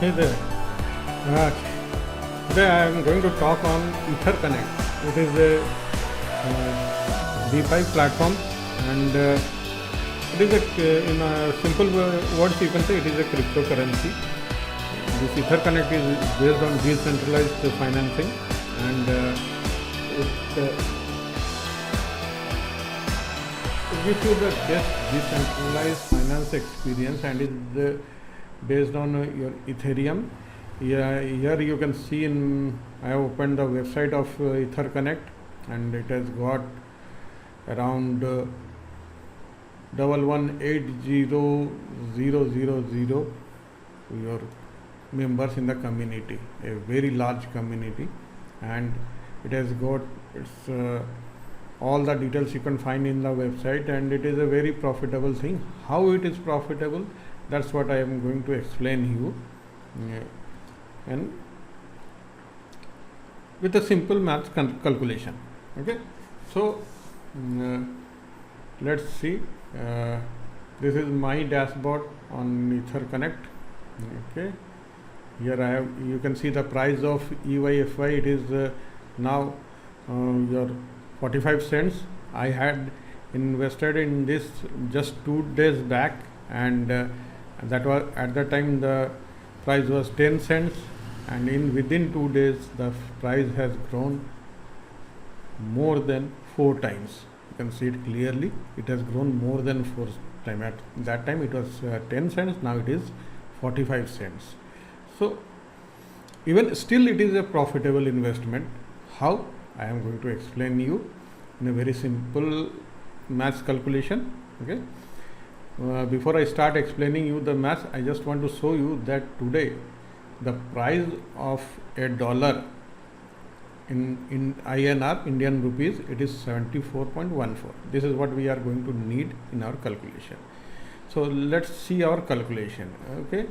Hey there. Uh, Today I am going to talk on EtherConnect. It is a DeFi platform, and it is in a simple words you can say it is a cryptocurrency. This EtherConnect is based on decentralized financing, and it gives you the best decentralized finance experience, and is based on your Ethereum. Here you can see I have opened the website of EtherConnect, and it has got around 1180000 your members in the community, a very large community, and it has got all the details you can find in the website, and it is a very profitable thing. How it is profitable, that's what I am going to explain you, and with a simple math calculation. Okay, so let's see. This is my dashboard on EtherConnect. Okay, here I have, you can see the price of EYFY. It is now your 45 cents. I had invested in this just 2 days back, and that was at the time the price was 10 cents, and within 2 days the price has grown more than 4 times. You can see it clearly. It has grown more than 4 times. At that time it was 10 cents. Now it is 45 cents. So even still it is a profitable investment. How? I am going to explain you in a very simple maths calculation. Okay. Before I start explaining you the maths, I just want to show you that today the price of a dollar in INR, Indian rupees, it is 74.14. This is what we are going to need in our calculation. So let's see our calculation. Okay,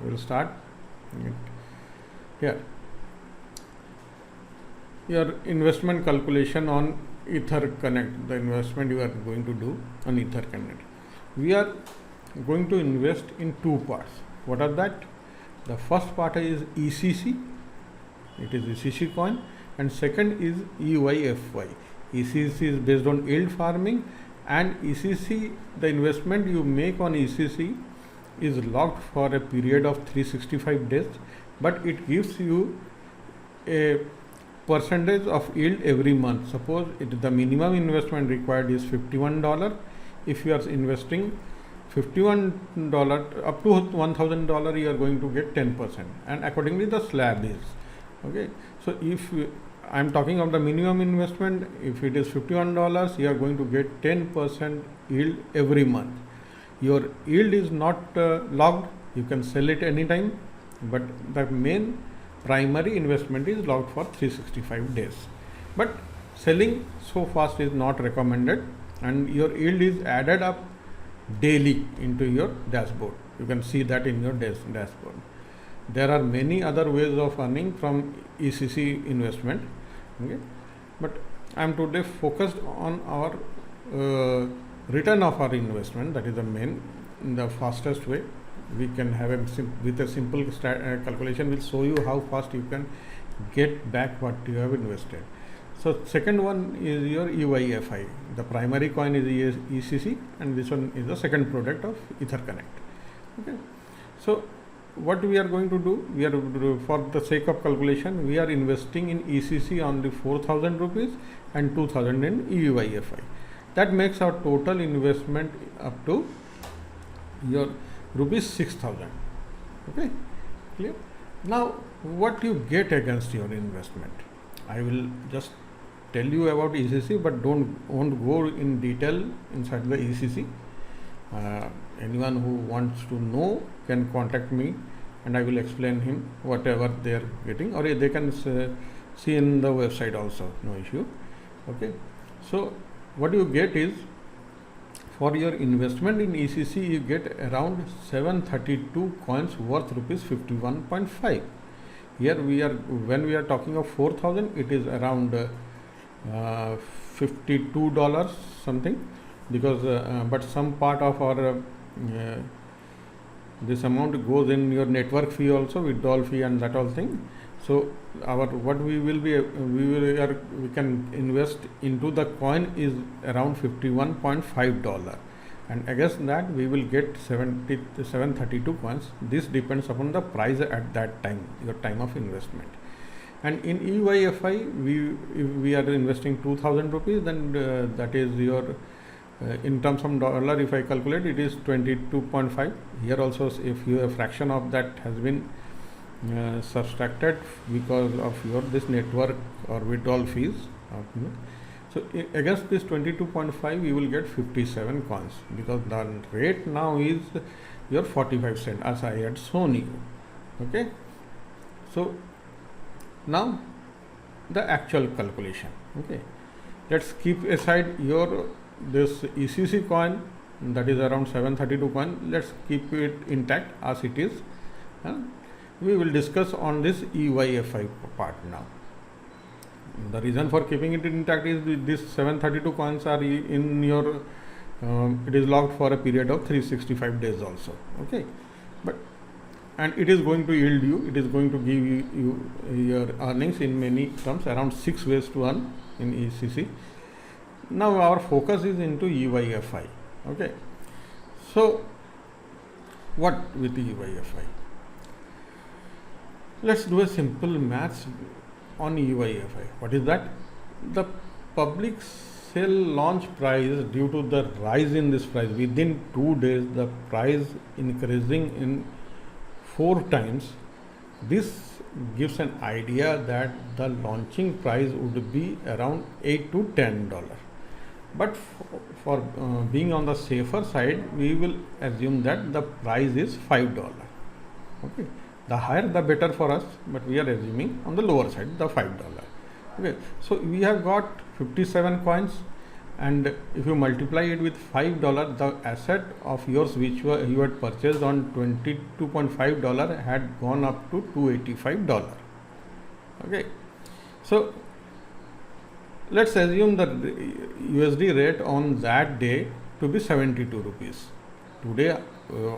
we'll start here. Your investment calculation on EtherConnect, the investment you are going to do on EtherConnect. We are going to invest in 2 parts. What are that? The first part is ECC, it is ECC coin, and second is EYFY. ECC is based on yield farming, and ECC, the investment you make on ECC is locked for a period of 365 days, but it gives you a percentage of yield every month. Suppose the minimum investment required is $51. If you are investing $51 up to $1,000, you are going to get 10%, and accordingly the slab is. Okay, so if I am talking of the minimum investment, if it is $51, you are going to get 10% yield every month. Your yield is not locked, you can sell it anytime, but the main primary investment is locked for 365 days. But selling so fast is not recommended, and your yield is added up daily into your dashboard. You can see that in your dashboard. There are many other ways of earning from ECC investment. Okay, but I am today focused on our return of our investment. That is the fastest way. We can have with a simple calculation will show you how fast you can get back what you have invested. So second one is your EYFI. The primary coin is ECC, and this one is the second product of EtherConnect. Okay, so what we are going to do, we are, for the sake of calculation, we are investing in ECC only 4,000 rupees and 2,000 in EYFI. That makes our total investment up to your rupees 6,000. Okay, clear? Now what you get against your investment, I will just tell you about ECC, but won't go in detail inside the ECC. Anyone who wants to know can contact me, and I will explain him whatever they are getting, or they can see in the website also, no issue. Okay, so what you get is, for your investment in ECC, you get around 732 coins worth rupees 51.5. Here we are, when we are talking of 4,000, it is around $52 something, because but some part of our this amount goes in your network fee also, withdrawal fee and that all thing. So what we will be we can invest into the coin is around $51.5, and against that we will get 732 coins. This depends upon the price at that time, your time of investment. And in EYFI, if we are investing 2000 rupees, then that is your in terms of dollar, if I calculate, it is 22.5. Here also, if a fraction of that has been subtracted because of your this network or withdrawal fees. So against this 22.5, you will get 57 coins, because the rate now is your 45 cents as I had shown you. Okay. So now the actual calculation. Okay. Let's keep aside your this ECC coin, that is around 732 coin. Let's keep it intact as it is. We will discuss on this EYFI part now. The reason for keeping it intact is this 732 coins are in your it is locked for a period of 365 days also. Okay, and it is going to yield you, it is going to give you your earnings in many terms, around 6 ways to earn in ECC. Now our focus is into EYFI. Okay, so what with EYFI? Let's do a simple maths on EYFI. What is that? The public sale launch price, due to the rise in this price, within 2 days the price increasing in 4 times. This gives an idea that the launching price would be around $8 to $10. But for being on the safer side, we will assume that the price is $5. Okay, the higher the better for us, but we are assuming on the lower side the $5. Okay, so we have got 57 coins, and if you multiply it with $5, the asset of yours which you had purchased on $22.5 had gone up to $285. Okay, so let's assume the USD rate on that day to be 72 rupees. Today,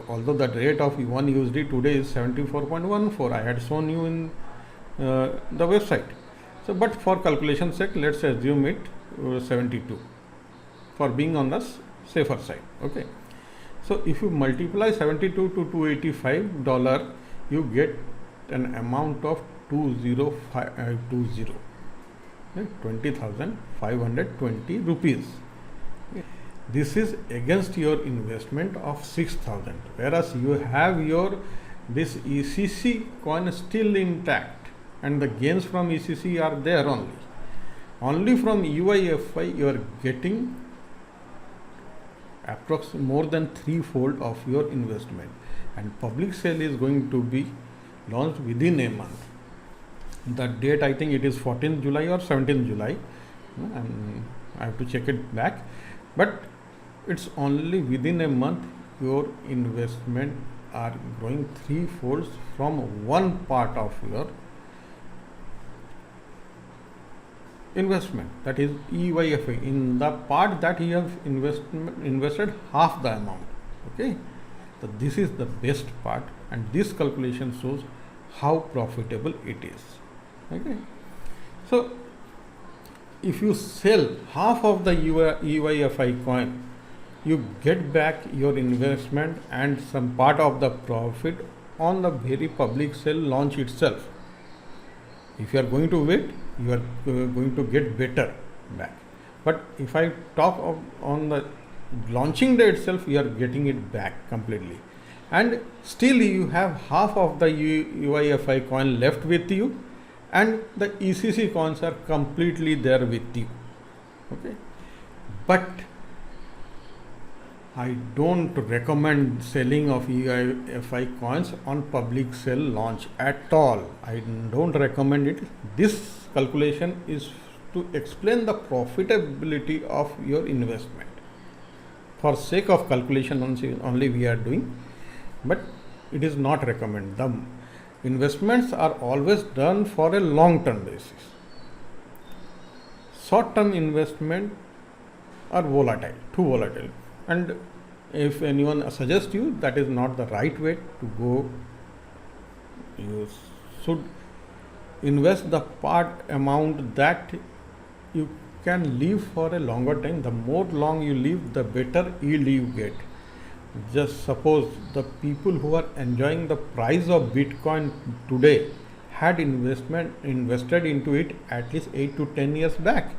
although the rate of 1 USD today is 74.14, I had shown you in the website. So, but for calculation sake, let's assume it 72 for being on the safer side. Okay. So, if you multiply 72 to $285, you get an amount of 20,520 rupees. This is against your investment of 6,000, whereas you have your this ECC coin still intact, and the gains from ECC are there only. Only from EYFI you are getting approximately more than 3-fold of your investment, and public sale is going to be launched within a month. The date, I think it is 14th July or 17th July, and I have to check it back, but it's only within a month your investment are growing 3-folds from one part of your investment, that is EYFI. In the part that you have invested half the amount. Okay, so this is the best part, and this calculation shows how profitable it is. Okay, so if you sell half of the EYFI coin, you get back your investment and some part of the profit on the very public sale launch itself. If you are going to wait, you are going to get better back. But if I talk of on the launching day itself, you are getting it back completely, and still you have half of the EYFI coin left with you, and the ECC coins are completely there with you. Okay, but I don't recommend selling of EYFI coins on public sale launch at all. I don't recommend it. This calculation is to explain the profitability of your investment. For sake of calculation only we are doing, but it is not recommended. The investments are always done for a long-term basis. Short-term investment are volatile, too volatile, and if anyone suggests you, that is not the right way to go. You should invest the part amount that you can live for a longer time. The more long you live, the better yield you get. Just suppose the people who are enjoying the price of Bitcoin today had invested into it at least 8 to 10 years back,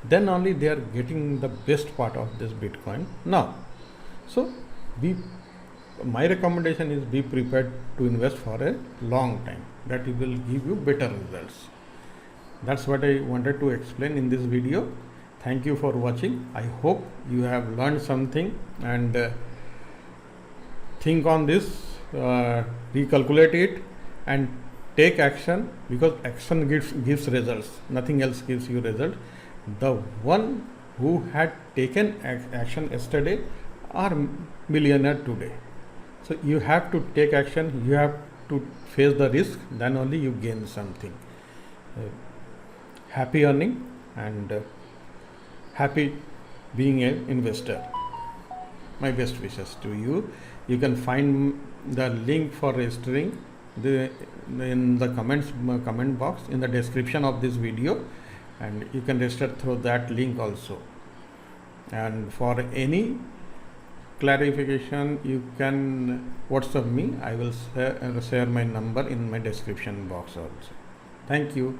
then only they are getting the best part of this Bitcoin now. So my recommendation is be prepared to invest for a long time. That will give you better results. That's what I wanted to explain in this video. Thank you for watching. I hope you have learned something and think on this, recalculate it and take action, because action gives results. Nothing else gives you result. The one who had taken action yesterday are millionaire today. So you have to take action, you have to face the risk, then only you gain something. Happy earning and happy being an investor. My best wishes to you. You can find the link for registering in the comment box in the description of this video, and you can register through that link also. And for any clarification, you can WhatsApp me. I will share my number in my description box also. Thank you.